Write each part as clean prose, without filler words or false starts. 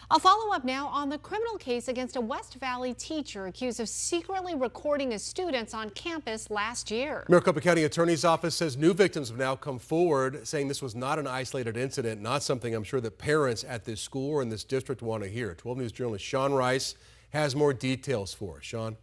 A follow-up now on the criminal case against a West Valley teacher accused of secretly recording his students on campus last year. Maricopa County Attorney's Office says new victims have now come forward saying this was not an isolated incident, not something I'm sure that parents at this school or in this district want to hear. 12 News journalist Sean Rice has more details for us. Sean.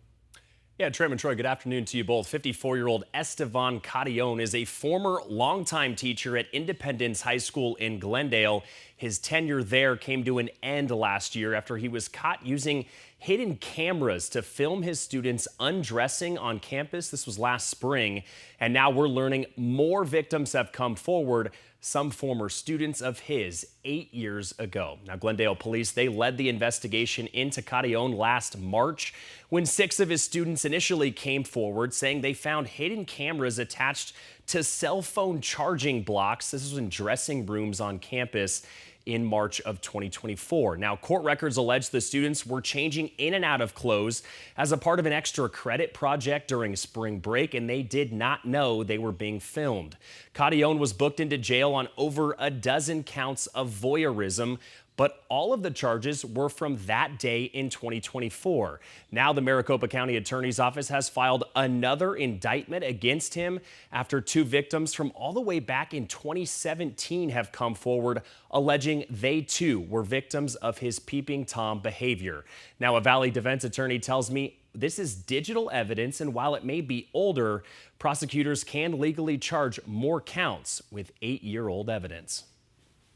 Yeah, Trim and Troy, good afternoon to you both. 54-year-old Estevan Carillon is a former longtime teacher at Independence High School in Glendale. His tenure there came to an end last year after he was caught using hidden cameras to film his students undressing on campus. This was last spring, and now we're learning more victims have come forward, some former students of his 8 years ago. Now, Glendale police, they led the investigation into Carillon last March when 6 of his students initially came forward saying they found hidden cameras attached to cell phone charging blocks. This was in dressing rooms on campus in March of 2024. Now, court records allege the students were changing in and out of clothes as a part of an extra credit project during spring break, and they did not know they were being filmed. Carillon was booked into jail on over a dozen counts of voyeurism, but all of the charges were from that day in 2024. Now the Maricopa County Attorney's Office has filed another indictment against him after 2 victims from all the way back in 2017 have come forward alleging they too were victims of his peeping Tom behavior. Now a Valley defense attorney tells me this is digital evidence, and while it may be older, prosecutors can legally charge more counts with 8-year-old evidence.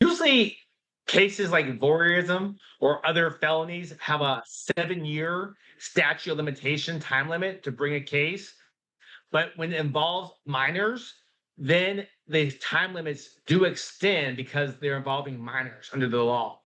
Usually cases like voyeurism or other felonies have a 7-year statute of limitation time limit to bring a case. But when it involves minors, then the time limits do extend because they're involving minors under the law.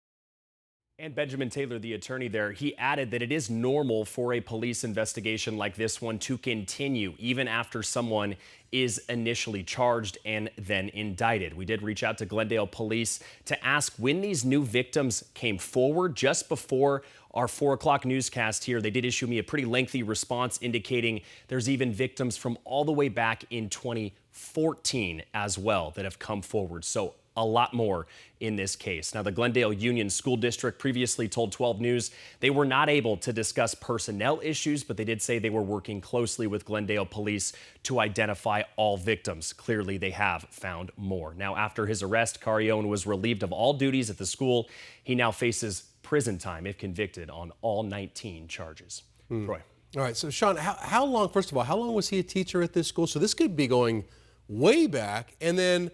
And Benjamin Taylor, the attorney there, he added that it is normal for a police investigation like this one to continue even after someone is initially charged and then indicted. We did reach out to Glendale police to ask when these new victims came forward just before our 4 o'clock newscast here. They did issue me a pretty lengthy response indicating there's even victims from all the way back in 2014 as well that have come forward. So a lot more in this case. Now, the Glendale Union School District previously told 12 News they were not able to discuss personnel issues, but they did say they were working closely with Glendale police to identify all victims. Clearly, they have found more. Now, after his arrest, Carillon was relieved of all duties at the school. He now faces prison time if convicted on all 19 charges. Troy. All right, so Sean, how long, first of all, how long was he a teacher at this school? So this could be going way back. And then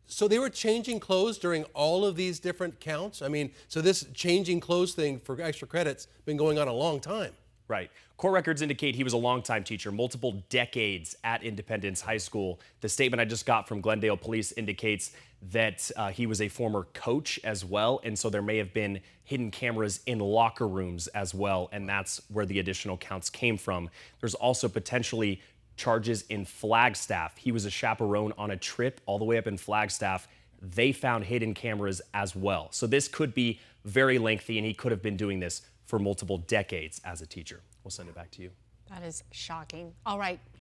so they were changing clothes during all of these different counts? I mean, so this changing clothes thing for extra credits been going on a long time. Right. Court records indicate he was a longtime teacher, multiple decades at Independence High School. The statement I just got from Glendale police indicates that he was a former coach as well, and so there may have been hidden cameras in locker rooms as well, and that's where the additional counts came from. There's also potentially charges in Flagstaff. He was a chaperone on a trip all the way up in Flagstaff. They found hidden cameras as well. So this could be very lengthy, and he could have been doing this for multiple decades as a teacher. We'll send it back to you. That is shocking. All right.